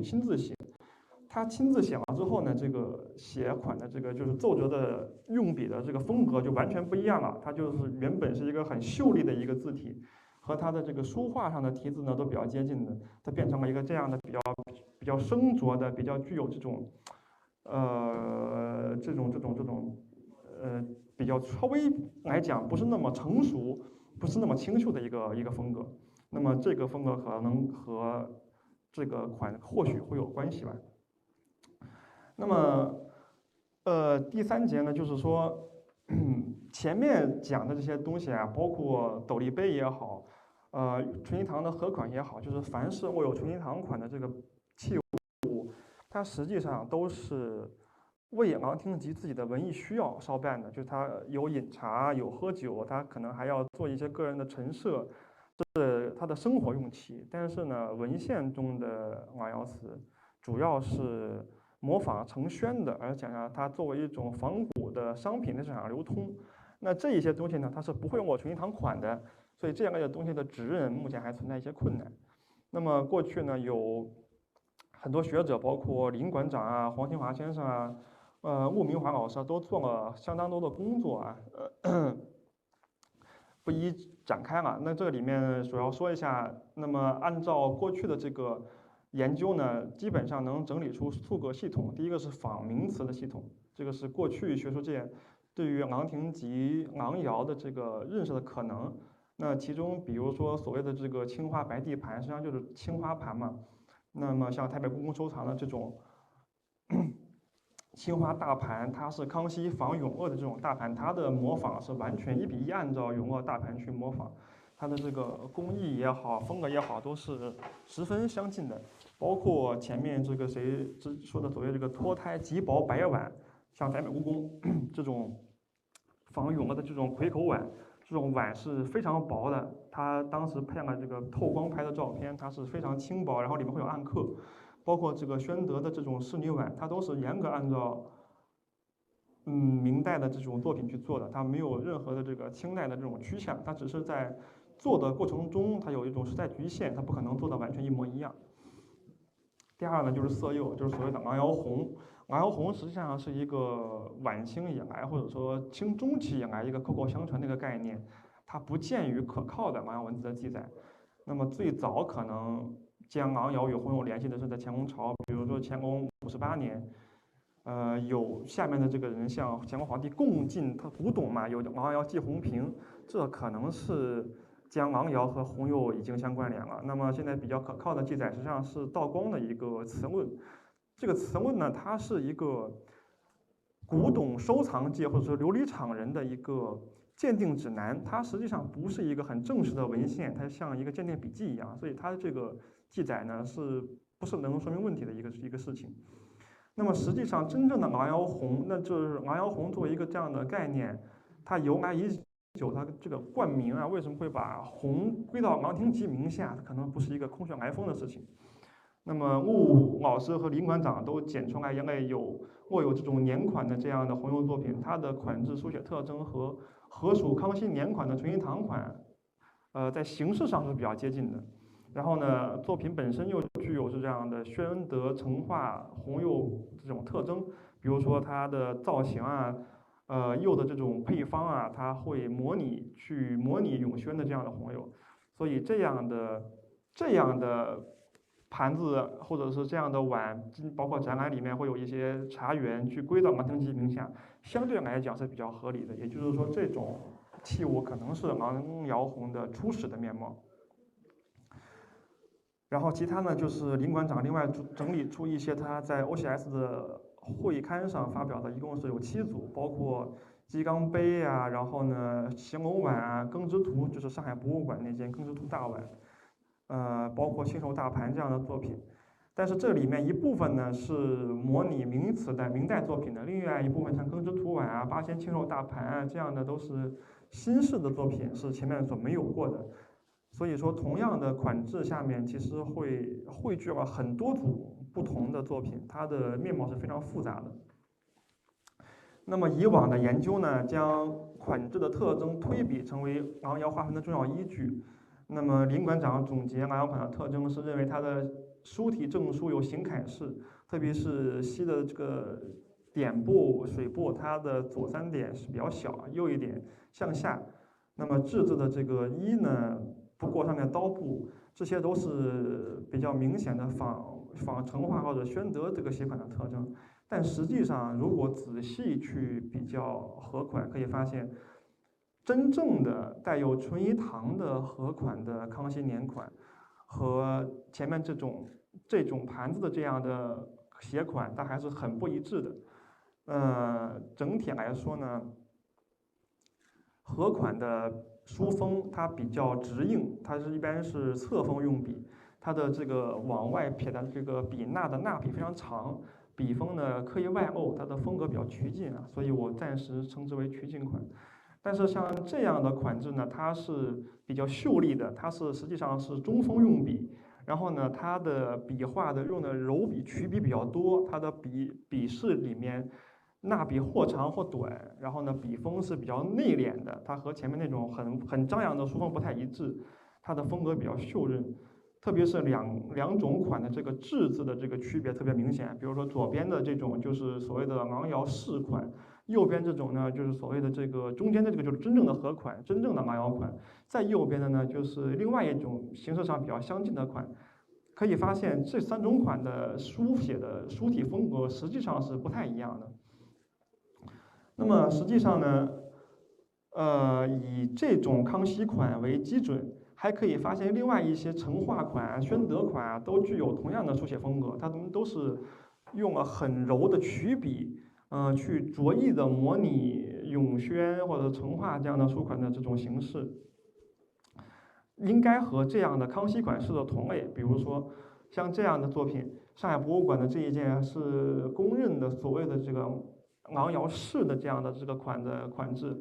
亲自写。他亲自写完之后呢，这个写款的这个就是奏折的用笔的这个风格就完全不一样了。它就是原本是一个很秀丽的一个字体，和他的这个书画上的题字呢都比较接近的，它变成了一个这样的比较生拙的、比较具有这种呃比较稍微来讲不是那么成熟、不是那么清秀的一个风格。那么这个风格可能和这个款或许会有关系吧。那么，第三节呢，就是说，前面讲的这些东西啊，包括斗笠杯也好，纯银堂的合款也好，就是凡是握有纯银堂款的这个器物，它实际上都是为昂廷吉自己的文艺需要烧办的，就是他有饮茶，有喝酒，他可能还要做一些个人的陈设，这是他的生活用器。但是呢，文献中的昂窑瓷主要是模仿成宣的，而且呢，它作为一种仿古的商品在市场上流通。那这一些东西呢，它是不会握纯银堂款的，所以这样类的东西的指认目前还存在一些困难。那么过去呢，有很多学者，包括林馆长啊、黄清华先生啊、穆明华老师啊，都做了相当多的工作啊，不一展开了。那这里面主要说一下，那么按照过去的这个研究呢，基本上能整理出数个系统。第一个是仿名词的系统，这个是过去学术界对于昂廷吉、昂窑的这个认识的可能。那其中，比如说所谓的这个青花白地盘，实际上就是青花盘嘛。那么像台北故宫收藏的这种青花大盘，它是康熙仿永乐的这种大盘，它的模仿是完全1:1按照永乐大盘去模仿，它的这个工艺也好，风格也好，都是十分相近的。包括前面这个谁说的所谓这个脱胎极薄白碗，像台北故宫这种仿永乐的这种葵口碗，这种碗是非常薄的。它当时配了这个透光拍的照片，它是非常轻薄，然后里面会有暗刻。包括这个宣德的这种仕女碗，它都是严格按照明代的这种作品去做的，它没有任何的这个清代的这种趋向，它只是在做的过程中，它有一种时代局限，它不可能做的完全一模一样。第二呢，就是色釉，就是所谓的昂窑红。昂窑红实际上是一个晚清以来，或者说清中期以来一个口口相传的一个概念，它不见于可靠的昂窑文字的记载。那么最早可能将昂窑与红釉联系的是在乾隆朝，比如说乾隆58年，有下面的这个人像乾隆皇帝共进他古董嘛，有昂窑祭红瓶，这可能是将昂窑和红釉已经相关联了。那么现在比较可靠的记载实际上是道光的一个词论，这个词论呢，它是一个古董收藏界或者说琉璃厂人的一个鉴定指南，它实际上不是一个很正式的文献，它像一个鉴定笔记一样，所以它的这个记载呢，是不是能说明问题的一个事情。那么实际上，真正的昂窑红，那就是昂窑红作为一个这样的概念，它由来已久，它这个冠名啊，为什么会把红归到昂廷吉名下？可能不是一个空穴来风的事情。那么穆老师和林馆长都检出来，原来握有这种年款的这样的红釉作品，它的款制书写特征和合属康熙年款的纯银堂款，在形式上是比较接近的。然后呢，作品本身又具有这样的宣德成化红釉这种特征，比如说它的造型啊，釉的这种配方啊，它会模拟永宣的这样的红釉，所以这样的盘子或者是这样的碗，包括展览里面会有一些茶园去归到昂廷吉名下，相对来讲是比较合理的。也就是说，这种器物可能是昂窑红的初始的面貌。然后其他呢，就是林馆长另外整理出一些他在 OCS 的会刊上发表的，一共是有7组，包括鸡缸杯啊，然后呢形偶碗啊、耕织图，就是上海博物馆那件耕织图大碗，包括青手大盘这样的作品。但是这里面一部分呢是模拟明代作品的，另外一部分像耕织图碗啊、八仙青手大盘啊这样的都是新式的作品，是前面所没有过的。所以说，同样的款制下面，其实会汇聚了很多组不同的作品，它的面貌是非常复杂的。那么以往的研究呢，将款制的特征推比成为昂窑划分的重要依据。那么林馆长总结昂扬款的特征是认为它的书体正书有行楷式，特别是西的这个点部、水部，它的左3点是比较小，右1点向下。那么制字的这个一呢，不过上面刀部，这些都是比较明显的仿成化或者宣德这个写款的特征。但实际上，如果仔细去比较和款，可以发现，真正的带有纯一堂的和款的康熙年款，和前面这种盘子的这样的写款，它还是很不一致的。整体来说呢，和款的书风它比较直硬，它一般是侧锋用笔，它的这个往外撇的这个笔捺的捺笔非常长，笔锋呢刻意外欧，它的风格比较曲劲啊，所以我暂时称之为曲劲款。但是像这样的款制呢，它是比较秀丽的，它实际上是中锋用笔，然后呢，它的笔画的用的柔笔、曲笔比较多，它的笔势里面捺笔或长或短，然后呢，笔锋是比较内敛的，它和前面那种很张扬的书风不太一致，它的风格比较秀润。特别是两种款的这个制字的这个区别特别明显，比如说左边的这种就是所谓的昂瑶式款，右边这种呢就是所谓的这个中间的这个就是真正的和款，真正的昂瑶款，在右边的呢就是另外一种形式上比较相近的款。可以发现这3种款的书写的书体风格实际上是不太一样的。那么实际上呢，以这种康熙款为基准，还可以发现另外一些成化款、宣德款都具有同样的书写风格，它们都是用了很柔的曲笔，去着意的模拟永宣或者成化这样的书款的这种形式，应该和这样的康熙款式的同类，比如说像这样的作品，上海博物馆的这一件是公认的所谓的这个昂瑶式的这样的这个款制。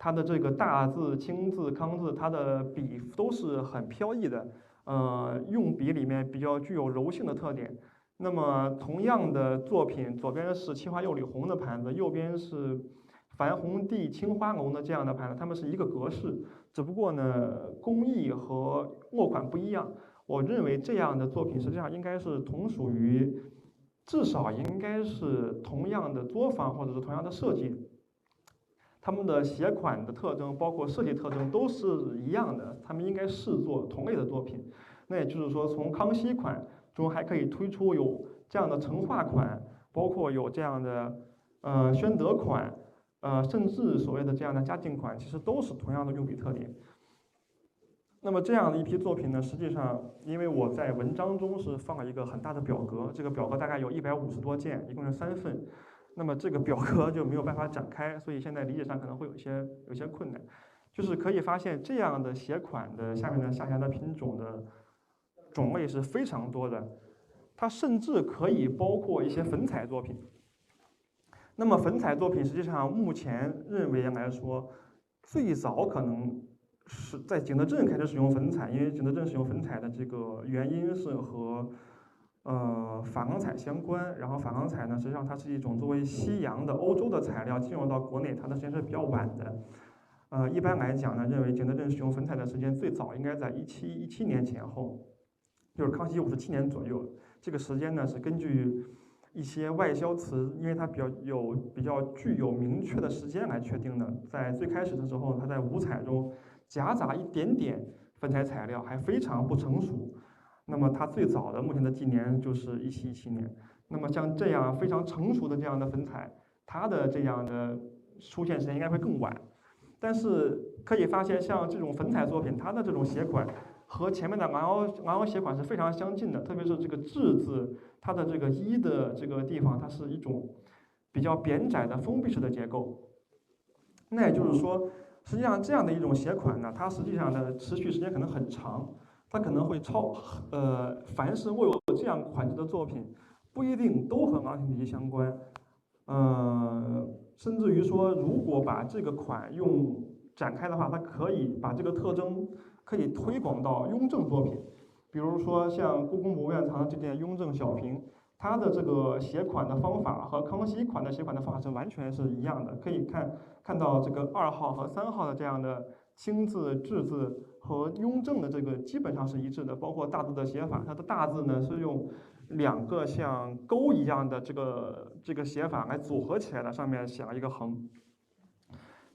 它的这个大字、轻字、康字，它的笔都是很飘逸的，用笔里面比较具有柔性的特点。那么同样的作品，左边是青花釉里红的盘子，右边是矾红地青花龙的这样的盘子，它们是一个格式，只不过呢工艺和落款不一样。我认为这样的作品实际上应该是同属于，至少应该是同样的作坊或者是同样的设计。它们的写款的特征，包括设计特征都是一样的，它们应该视作同类的作品。那也就是说，从康熙款中还可以推出有这样的成化款，包括有这样的宣德款，甚至所谓的这样的嘉靖款，其实都是同样的用笔特点。那么这样的一批作品呢，实际上因为我在文章中是放了一个很大的表格，这个表格大概有150多件，一共是3份。那么这个表格就没有办法展开，所以现在理解上可能会有些困难。就是可以发现这样的写款的下面的下辖的品种的种类是非常多的，它甚至可以包括一些粉彩作品。那么粉彩作品实际上目前认为来说，最早可能是在景德镇开始使用粉彩，因为景德镇使用粉彩的这个原因是和珐琅彩相关，然后珐琅彩呢，实际上它是一种作为西洋的欧洲的材料进入到国内，它的时间是比较晚的。一般来讲呢，认为景德镇使用粉彩的时间最早应该在17年前后，就是康熙57年左右。这个时间呢是根据一些外销词，因为它比较具有明确的时间来确定的。在最开始的时候，它在五彩中夹杂一点点粉彩材料，还非常不成熟。那么它最早的目前的纪年就是1717年。那么像这样非常成熟的这样的粉彩，它的这样的出现时间应该会更晚。但是可以发现，像这种粉彩作品，它的这种写款和前面的昂瑶写款是非常相近的，特别是这个制字，它的这个一的这个地方，它是一种比较扁窄的封闭式的结构。那也就是说，实际上这样的一种写款呢，它实际上的持续时间可能很长。它可能会凡是握有这样款式的作品，不一定都和昂廷体系相关，甚至于说，如果把这个款展开的话，它可以把这个特征可以推广到雍正作品，比如说像故宫博物院藏的这件雍正小瓶，它的这个写款的方法和康熙款的写款的方法是完全是一样的，可以看到这个2号和3号的这样的轻字、至字和雍正的这个基本上是一致的，包括大字的写法，它的大字呢是用2个像钩一样的这个写法来组合起来的，上面写了一个横。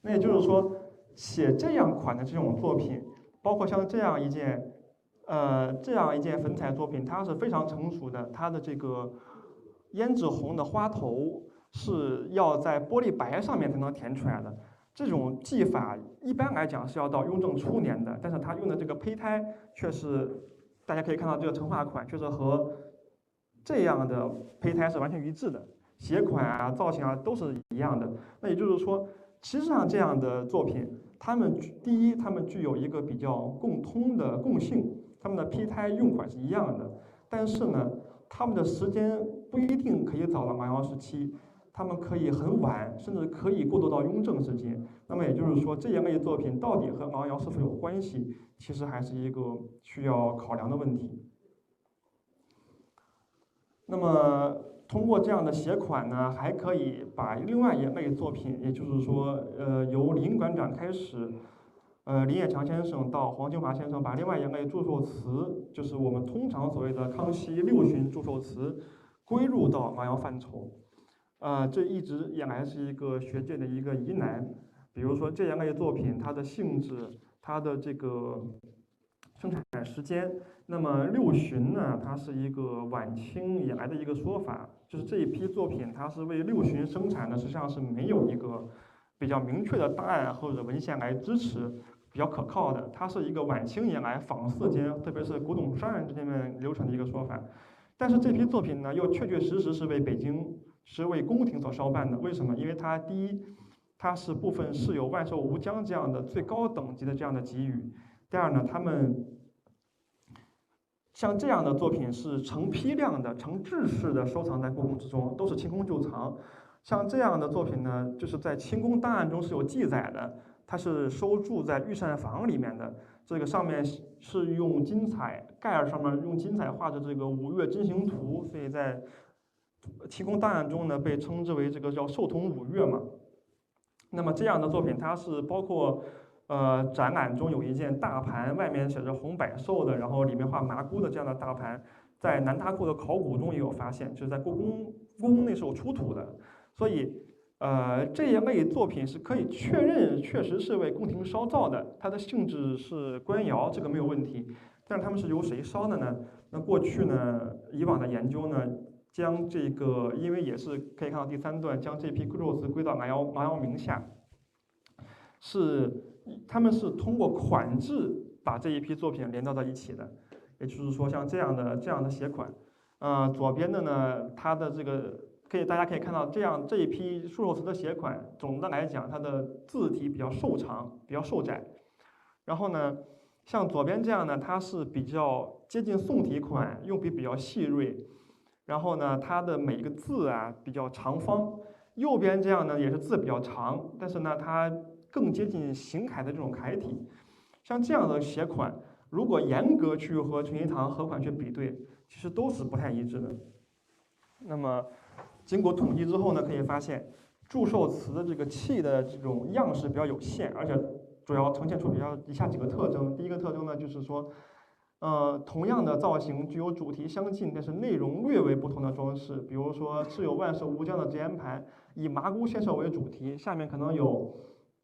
那也就是说，写这样款的这种作品，包括像这样一件粉彩作品，它是非常成熟的，它的这个胭脂红的花头是要在玻璃白上面才能填出来的。这种技法一般来讲是要到雍正初年的，但是他用的这个胚胎却是，大家可以看到这个成画款确实和这样的胚胎是完全一致的，写款啊、造型啊都是一样的。那也就是说，实际上这样的作品，第一，它们具有一个比较共通的共性，它们的胚胎用款是一样的，但是呢，它们的时间不一定可以早到芒尧时期。他们可以很晚，甚至可以过渡到雍正时期。那么也就是说，这一类作品到底和芒尧是否有关系，其实还是一个需要考量的问题。那么通过这样的写款呢，还可以把另外一类作品，也就是说，由林馆长开始，林业强先生到黄金华先生，把另外一类祝寿词，就是我们通常所谓的康熙六旬祝寿词，归入到芒尧范畴。这一直以来是一个学界的一个疑难。比如说这样类作品，它的性质，它的这个生产时间，那么六旬呢，它是一个晚清以来的一个说法，就是这一批作品它是为六旬生产的，实际上是没有一个比较明确的档案或者文献来支持，比较可靠的。它是一个晚清以来坊寺间，特别是古董商人之间流传的一个说法。但是这批作品呢，又确确实实是为宫廷所烧办的。为什么？因为它第一，它是部分是有万寿无疆这样的最高等级的这样的给予。第二呢，他们像这样的作品是成批量的、成制式的收藏在故宫之中，都是清宫旧藏。像这样的作品呢，就是在清宫档案中是有记载的，它是收住在御膳房里面的。这个上面是用金彩盖儿上面用金彩画着这个五岳真行图，所以在清宫档案中呢被称之为这个叫寿童五岳嘛。那么这样的作品，它是包括展览中有一件大盘，外面写着红百寿的，然后里面画麻姑的这样的大盘，在南大库的考古中也有发现，就是在故宫内是有出土的。所以这一类作品是可以确认确实是为宫廷烧造的，它的性质是官窑，这个没有问题。但是他们是由谁烧的呢？那过去呢，以往的研究呢，将这个，因为也是可以看到第3段，将这批祝寿词归到芒尧名下，他们是通过款制把这一批作品连到一起的。也就是说，像这样的写款，左边的呢，它的这个大家可以看到，这一批祝寿词的写款，总的来讲，它的字体比较瘦长，比较瘦窄。然后呢，像左边这样呢，它是比较接近宋体款，用笔比较细锐。然后呢，它的每个字啊比较长方。右边这样呢，也是字比较长，但是呢，它更接近行楷的这种楷体。像这样的写款，如果严格去和纯熙堂合款去比对，其实都是不太一致的。那么经过统计之后呢，可以发现祝寿词的这个器的这种样式比较有限，而且主要呈现出以下几个特征。第一个特征呢，就是说，同样的造型具有主题相近，但是内容略为不同的装饰。比如说，是有万寿无疆的折颜盘，以麻姑献寿为主题，下面可能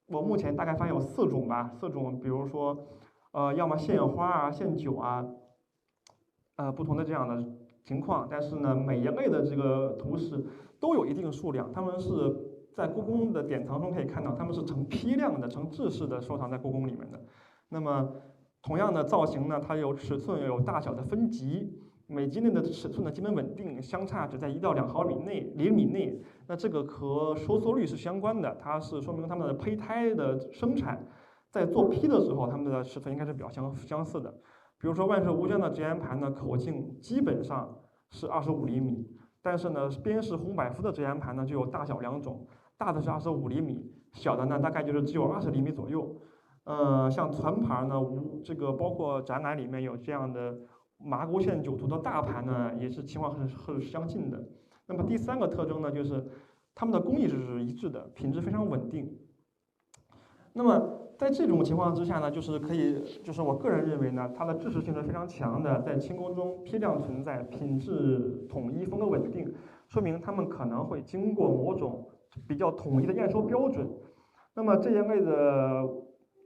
我目前大概发现有4种吧，4种，比如说，要么献花啊、献酒啊，不同的这样的情况。但是呢，每一类的这个图示都有一定数量，他们是在故宫的典藏中可以看到，他们是成批量的、成制式的收藏在故宫里面的。那么同样的造型呢，它有尺寸、有大小的分级，每级内的尺寸呢基本稳定，相差只在1到2毫厘米内。那这个和收缩率是相关的，它是说明它们的胚胎的生产在做坯的时候，它们的尺寸应该是比较相似的。比如说万寿无疆的折颜盘呢，口径基本上是25厘米，但是呢，边氏红百夫的折颜盘呢就有大小2种，大的是25厘米，小的呢大概就是只有20厘米左右。像团盘呢，这个包括展览里面有这样的麻姑献酒图的大盘呢，也是情况是相近的。那么第3个特征呢，就是它们的工艺是一致的，品质非常稳定。那么在这种情况之下呢，就是我个人认为呢，它的制式性是非常强的，在清宫中批量存在，品质统一，风格稳定，说明他们可能会经过某种比较统一的验收标准。那么这一类的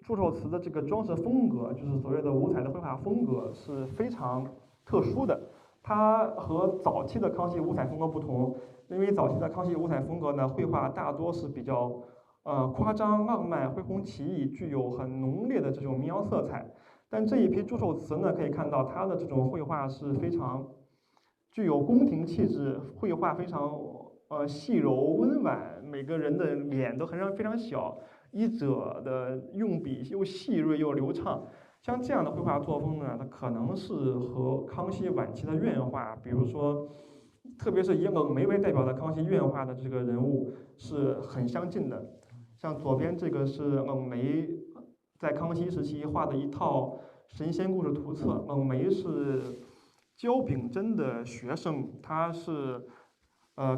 祝寿词的这个装饰风格，就是所谓的五彩的绘画风格，是非常特殊的。它和早期的康熙五彩风格不同，因为早期的康熙五彩风格呢，绘画大多是比较夸张、浪漫、恢宏奇异，具有很浓烈的这种民谣色彩。但这一批祝寿词呢，可以看到它的这种绘画是非常具有宫廷气质，绘画非常细柔温婉，每个人的脸都非常小，衣褶的用笔又细锐又流畅。像这样的绘画作风呢，它可能是和康熙晚期的院画，比如说，特别是以冷梅为代表的康熙院画的这个人物是很相近的。像左边这个是冷梅在康熙时期画的一套神仙故事图册。冷梅是焦秉真的学生，他是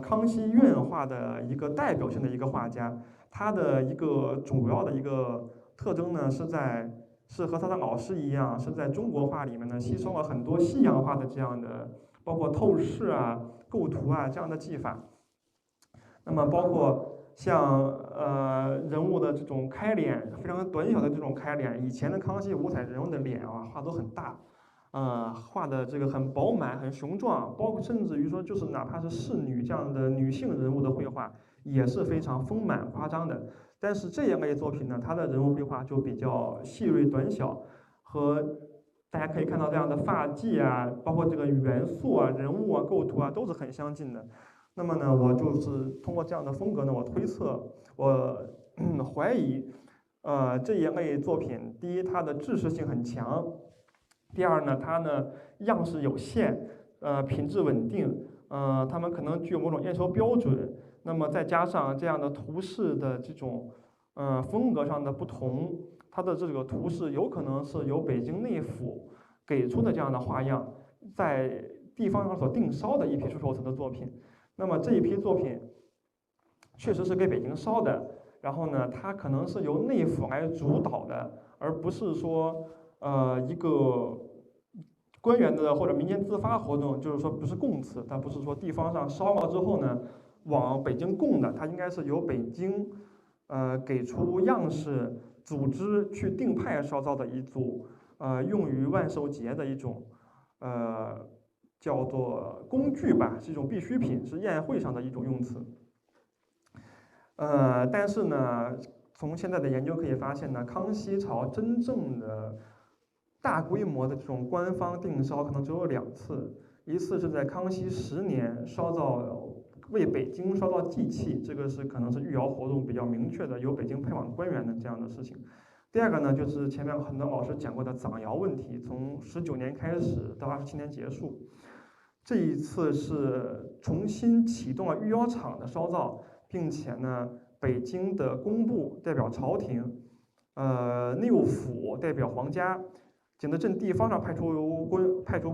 康熙院画的一个代表性的一个画家。他的一个主要的一个特征呢，是和他的老师一样，是在中国画里面呢吸收了很多西洋画的这样的，包括透视啊、构图啊这样的技法。那么包括像人物的这种开脸，非常短小的这种开脸，以前的康熙五彩人物的脸啊画都很大，画的这个很饱满、很雄壮，包括甚至于说就是哪怕是侍女这样的女性人物的绘画也是非常丰满夸张的。但是这一类作品呢，它的人物绘画就比较细锐短小，和大家可以看到这样的发髻啊，包括这个元素啊、人物啊、构图啊都是很相近的。那么呢，我就是通过这样的风格呢，我推测，我怀疑，这一类作品，第一，它的制式性很强；第二呢，它呢样式有限，品质稳定，它们可能具有某种验收标准。那么再加上这样的图示的这种，风格上的不同，它的这个图示有可能是由北京内府给出的这样的花样，在地方上所定烧的一批祝寿词的作品。那么这一批作品确实是给北京烧的，然后呢，它可能是由内府来主导的，而不是说一个官员的或者民间自发活动，就是说不是供词，它不是说地方上烧了之后呢往北京供的，它应该是由北京给出样式、组织去定派烧造的一组用于万寿节的一种叫做工具吧，是一种必需品，是宴会上的一种用词。但是呢，从现在的研究可以发现呢，康熙朝真正的大规模的这种官方定烧可能只有2次，一次是在康熙10年烧造为北京烧造祭器，这个是可能是御窑活动比较明确的，由北京派往官员的这样的事情。第二个呢，就是前面很多老师讲过的掌窑问题，从19年开始到27年结束。这一次是重新启动了御窑厂的烧造，并且呢，北京的工部代表朝廷，内务府代表皇家，景德镇地方上派出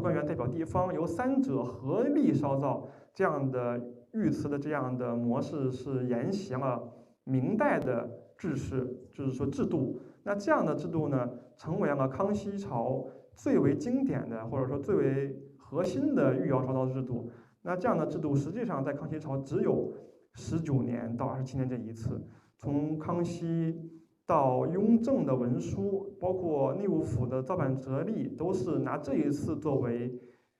官员代表地方，由3者合力烧造，这样的御瓷的这样的模式是沿袭了明代的制式，就是说制度。那这样的制度呢，成为了康熙朝最为经典的，或者说最为核心的御窑烧造制度。那这样的制度实际上在康熙朝只有19年到27年这一次。从康熙到雍正的文书，包括内务府的造办折例，都是拿这一次作为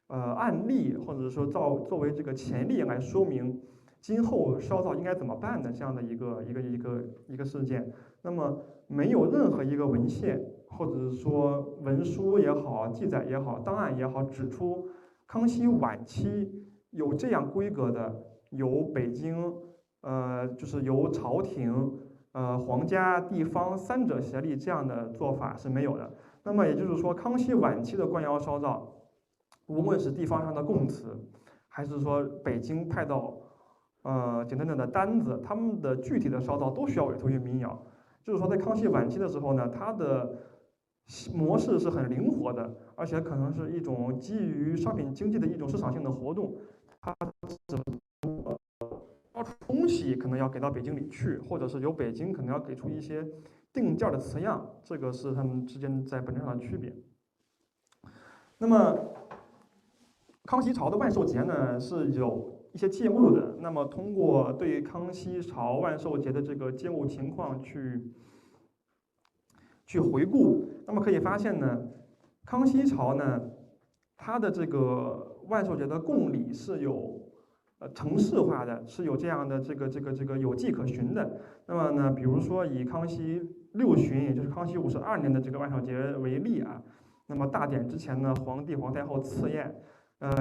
案例，或者说作为这个前例来说明今后烧造应该怎么办的这样的一个事件。那么没有任何一个文献，或者是说文书也好、记载也好、档案也好，指出康熙晚期有这样规格的由北京就是由朝廷、皇家、地方3者协力这样的做法是没有的。那么也就是说，康熙晚期的官窑烧造，无论是地方上的供词，还是说北京派到景德镇的单子，他们的具体的烧造都需要委托于民窑。就是说，在康熙晚期的时候呢，它的模式是很灵活的，而且可能是一种基于商品经济的一种市场性的活动。它只东西可能要给到北京里去，或者是由北京可能要给出一些定件的词样，这个是他们之间在本质上的区别。那么康熙朝的万寿节呢是有一些节目的，那么通过对康熙朝万寿节的这个节目情况去回顾，那么可以发现呢，康熙朝呢，它的这个万寿节的贡礼是有程式化的，是有这样的这个有迹可循的。那么呢，比如说以康熙六旬，也就是康熙52年的这个万寿节为例啊，那么大典之前呢，皇帝皇太后赐宴，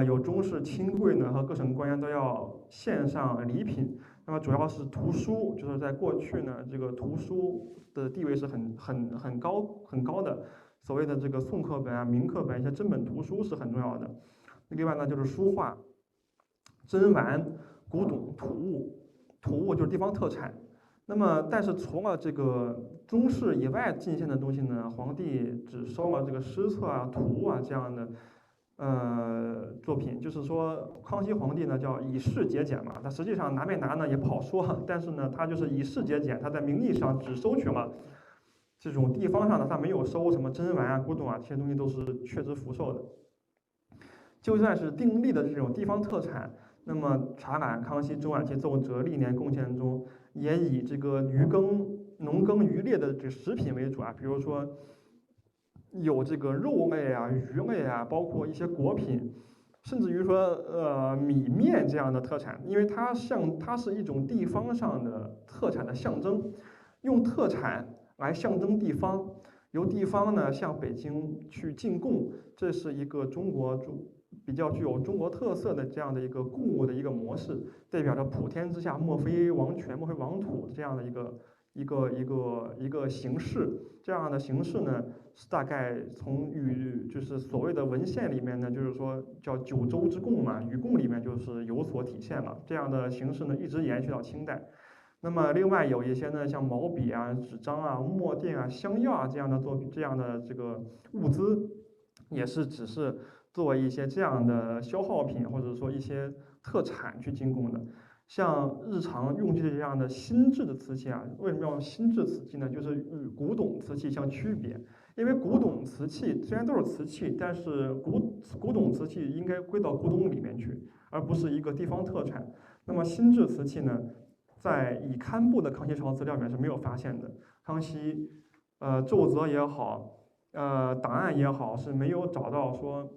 有中士亲贵呢和各省官员都要献上礼品。那么主要是图书，就是在过去呢，这个图书的地位是很高的，所谓的这个宋课本啊、明课本一些真本图书是很重要的。另外呢，就是书画、珍玩、古董、土物就是地方特产。那么，但是除了这个中式以外进献的东西呢，皇帝只收了这个诗册啊、图物啊这样的作品。就是说，康熙皇帝呢叫以示节俭嘛，他实际上拿没拿呢也不好说，但是呢，他就是以示节俭，他在名义上只收取了这种地方上的，他没有收什么珍玩啊、古董啊这些东西都是确实福寿的。就算是订立的这种地方特产，那么查看康熙中晚期奏折历年贡献中，也以这个农耕渔猎的这食品为主啊，比如说有这个肉类啊、鱼类啊，包括一些果品，甚至于说米面这样的特产，因为它是一种地方上的特产的象征，用特产来象征地方，由地方呢向北京去进贡，这是一个比较具有中国特色的这样的一个贡物的一个模式，代表着普天之下莫非王权莫非王土这样的一个形式。这样的形式呢，是大概就是所谓的文献里面呢，就是说叫九州之贡嘛，禹贡里面就是有所体现了。这样的形式呢，一直延续到清代。那么另外有一些呢，像毛笔啊、纸张啊、墨锭啊、香药啊这样的这个物资，也是只是作为一些这样的消耗品或者说一些特产去进贡的。像日常用具的这样的新制的瓷器啊，为什么要新制瓷器呢？就是与古董瓷器相区别。因为古董瓷器虽然都是瓷器，但是古董瓷器应该归到古董里面去，而不是一个地方特产。那么新制瓷器呢，在已刊布的康熙朝资料里面是没有发现的。康熙奏折也好，档案也好，是没有找到说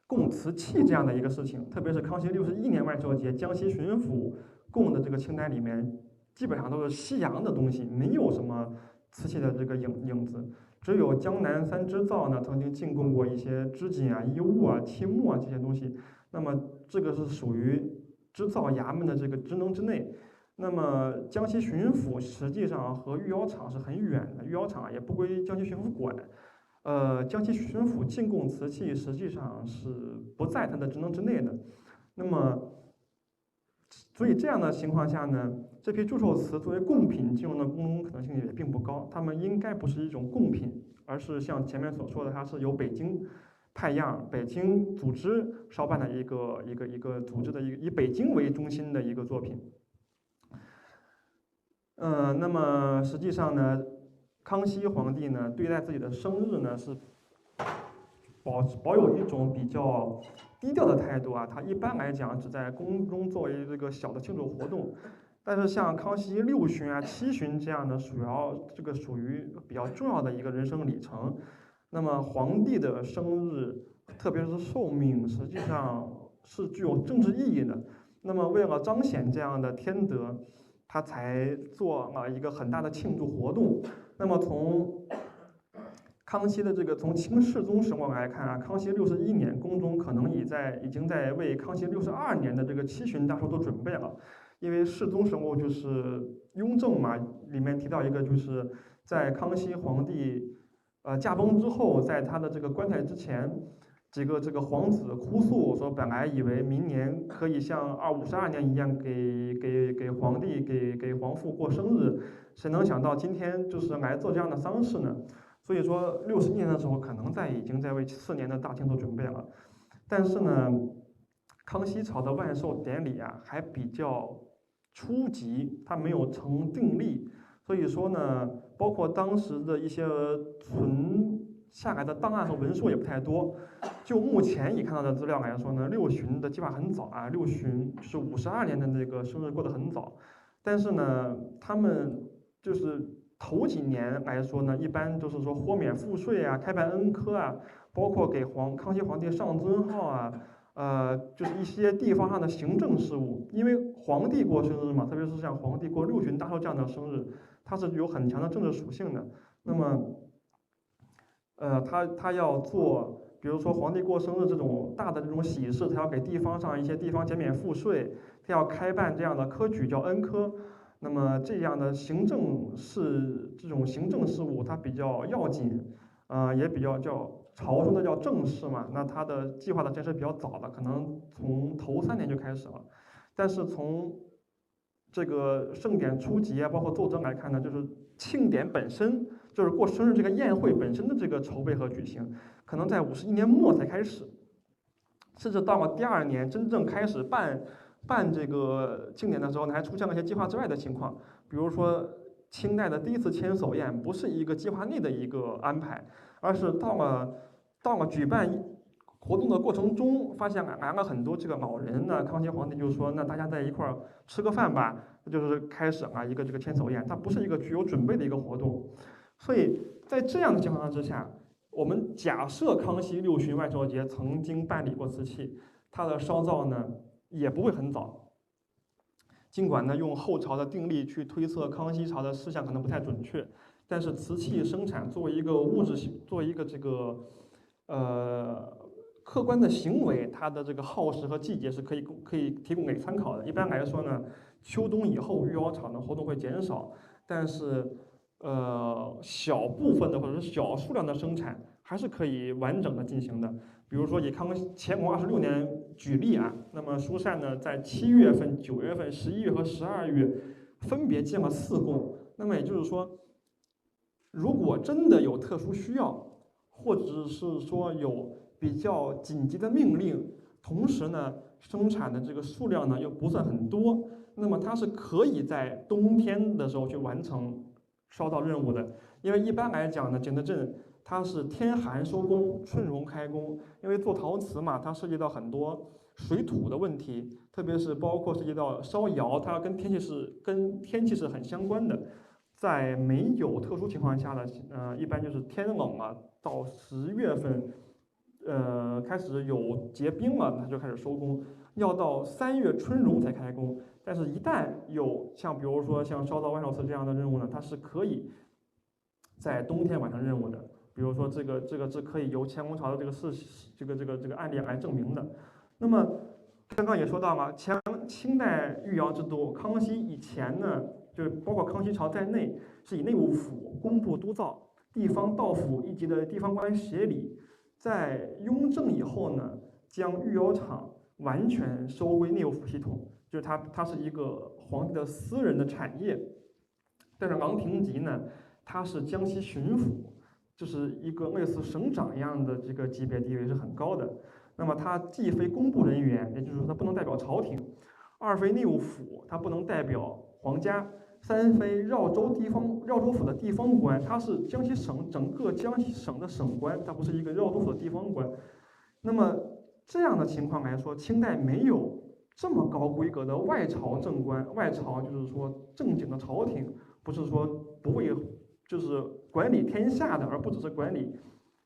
供瓷器这样的一个事情。特别是康熙61年万寿节，江西巡抚供的这个清单里面，基本上都是西洋的东西，没有什么瓷器的这个影子。只有江南三织造呢，曾经进贡过一些织锦啊、衣物啊、漆木啊这些东西。那么这个是属于织造衙门的这个职能之内。那么江西巡抚实际上和御窑厂是很远的，御窑厂也不归江西巡抚管。江西巡抚进贡瓷器实际上是不在他的职能之内的。那么，所以这样的情况下呢，这批祝寿瓷作为贡品进入的宫中可能性也并不高，它们应该不是一种贡品，而是像前面所说的，它是由北京派样、北京组织烧办的一个组织的以北京为中心的一个作品。那么实际上呢，康熙皇帝呢对待自己的生日呢是保有一种比较低调的态度啊，他一般来讲只在宫中作为这个小的庆祝活动。但是像康熙6旬啊、7旬这样的属于比较重要的一个人生里程。那么皇帝的生日，特别是寿命，实际上是具有政治意义的。那么为了彰显这样的天德，他才做了一个很大的庆祝活动。那么从康熙的从清世宗时光来看啊，康熙61年，宫中可能已经在为康熙62年的这个7旬大寿做准备了。因为世宗时候就是雍正嘛，里面提到一个，就是在康熙皇帝驾崩之后，在他的这个棺材之前，几个这个皇子哭诉说，本来以为明年可以像52年一样给皇帝给皇父过生日，谁能想到今天就是来做这样的丧事呢？所以说61年的时候，可能已经在为4年的大庆做准备了。但是呢，康熙朝的万寿典礼啊，还比较初级，它没有成定例，所以说呢，包括当时的一些存下来的档案和文书也不太多。就目前已看到的资料来说呢，六旬的计划很早啊，六旬就是52年的那个生日过得很早。但是呢，他们就是头几年来说呢，一般就是说豁免赋税啊、开办恩科啊，包括给康熙皇帝上尊号啊，就是一些地方上的行政事务。因为皇帝过生日嘛，特别是像皇帝过六旬大寿这样的生日，它是有很强的政治属性的。那么，他要做，比如说皇帝过生日这种大的这种喜事，他要给地方上一些地方减免赋税，他要开办这样的科举叫恩科。那么这样的这种行政事务，它比较要紧，也比较叫朝中的叫正事嘛。那它的计划的建设比较早的，可能从头3年就开始了。但是从这个盛典初级啊，包括奏折来看呢，就是庆典本身，就是过生日这个宴会本身的这个筹备和举行，可能在51年末才开始，甚至到了第2年真正开始办这个庆典的时候呢，还出现了一些计划之外的情况，比如说清代的第一次千叟宴不是一个计划内的一个安排，而是到了举办活动的过程中，发现来了很多这个老人呢，康熙皇帝就说，那大家在一块儿吃个饭吧，就是开始了一个这个千叟宴，它不是一个具有准备的一个活动。所以在这样的情况之下，我们假设康熙六旬万寿节曾经办理过瓷器，它的烧造呢也不会很早。尽管呢用后朝的定例去推测康熙朝的事项可能不太准确，但是瓷器生产作为一个物质性，作为一个这个客观的行为，它的这个耗时和季节是可以提供给参考的。一般来说呢，秋冬以后御窑厂的活动会减少，但是小部分的或者是小数量的生产还是可以完整的进行的。比如说以乾隆26年举例啊，那么疏善呢在7月份、9月份、11月和12月分别建了4供。那么也就是说，如果真的有特殊需要，或者是说有比较紧急的命令，同时呢生产的这个数量呢又不算很多，那么它是可以在冬天的时候去完成烧造任务的。因为一般来讲呢，景德镇它是天寒收工，春荣开工。因为做陶瓷嘛，它涉及到很多水土的问题，特别是包括涉及到烧窑，它跟天气是很相关的。在没有特殊情况下呢，一般就是天冷了，到10月份，开始有结冰了，它就开始收工，要到3月春荣才开工。但是，一旦有比如说像烧造万寿瓷这样的任务呢，它是可以在冬天完成任务的。比如说这个是可以由乾隆朝的这个案例来证明的。那么刚刚也说到了，清代御窑制度，康熙以前呢，就是包括康熙朝在内，是以内务府、工部督造、地方道府一级的地方官协理。在雍正以后呢，将御窑厂完全收归内务府系统，就是它是一个皇帝的私人的产业。但是郎廷吉呢，他是江西巡抚，就是一个类似省长一样的这个级别，地位是很高的。那么他既非公部人员，也就是说他不能代表朝廷；二非内务府，他不能代表皇家；三非绕州府的地方官，他是整个江西省的省官，他不是一个绕州府的地方官。那么这样的情况来说，清代没有这么高规格的外朝正官，外朝就是说正经的朝廷，不是说不会就是管理天下的，而不只是管理。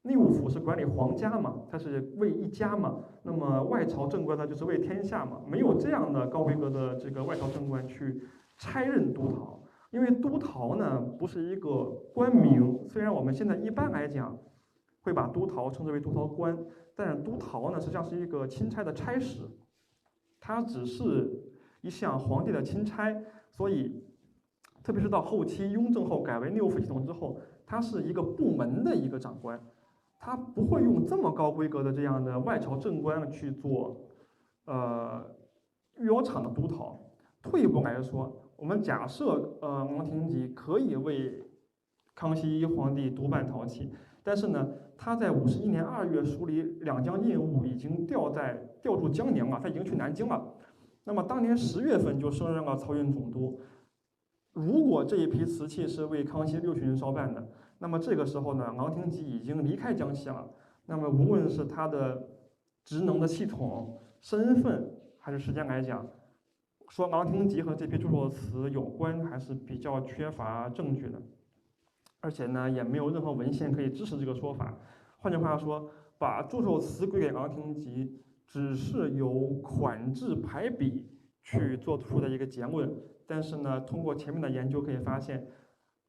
内务府是管理皇家嘛，它是为一家嘛，那么外朝正官呢就是为天下嘛，没有这样的高规格的这个外朝正官去差任督陶。因为督陶呢不是一个官名，虽然我们现在一般来讲会把督陶称之为督陶官，但是督陶呢实际上是一个钦差的差使，它只是一项皇帝的钦差，所以特别是到后期雍正后改为内务府系统之后，它是一个部门的一个长官。他不会用这么高规格的这样的外朝正官去做，御窑厂的督陶。退一步来说，我们假设郎廷吉可以为康熙皇帝督办陶器，但是呢，他在51年2月署理两江印务已经调驻江宁了，他已经去南京了。那么当年10月份就升任了漕运总督。如果这一批瓷器是为康熙六旬烧办的，那么这个时候呢，昂廷吉已经离开江西了。那么无论是他的职能的系统、身份还是时间来讲，说昂廷吉和这批祝寿词有关，还是比较缺乏证据的。而且呢，也没有任何文献可以支持这个说法。换句话说，把祝寿词归给昂廷吉，只是由款制排比去做出的一个结论。但是呢，通过前面的研究可以发现，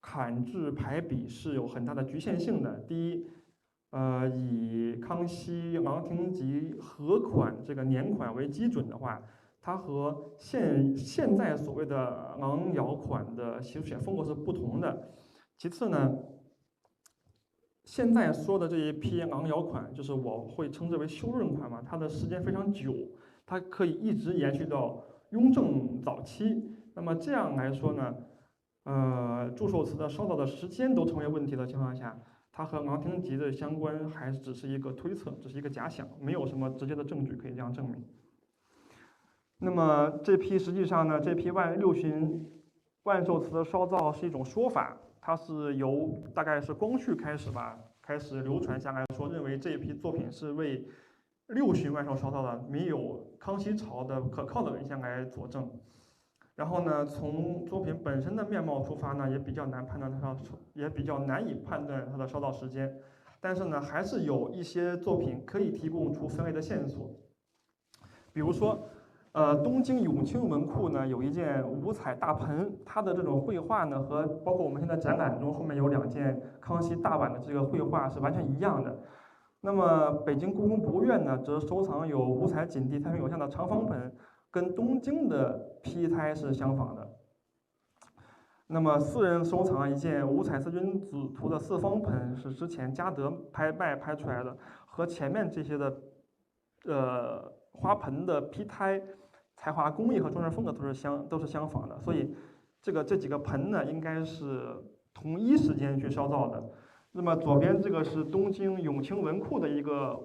款制排比是有很大的局限性的。第一，以康熙、昂廷吉合款这个年款为基准的话，它和现在所谓的昂窑款的习俗写风格是不同的。其次呢，现在说的这一批昂窑款，就是我会称之为修润款嘛，它的时间非常久，它可以一直延续到雍正早期。那么这样来说呢，祝寿词的烧造的时间都成为问题的情况下，它和昂廷吉的相关还只是一个推测，只是一个假想，没有什么直接的证据可以这样证明。那么这批实际上呢，这批六旬万寿词的烧造是一种说法，它是由大概是光绪开始吧，开始流传下来说，认为这一批作品是为六旬万寿烧造的，没有康熙朝的可靠的文献来佐证。然后呢，从作品本身的面貌出发呢，也比较难判断也比较难以判断它的烧造时间。但是呢，还是有一些作品可以提供出分类的线索。比如说，东京永清文库呢有一件五彩大盆，它的这种绘画呢和包括我们现在展览中后面有2件康熙大碗的这个绘画是完全一样的。那么北京故宫博物院呢，则收藏有五彩锦地太平有象的长方盆，跟东京的批胎是相仿的。那么私人收藏一件五彩四君子图的四方盆，是之前嘉德拍卖拍出来的，和前面这些的花盆的批胎才华工艺和装饰风格都是相仿的，所以这几个盆呢，应该是同一时间去烧造的。那么左边这个是东京永清文库的一个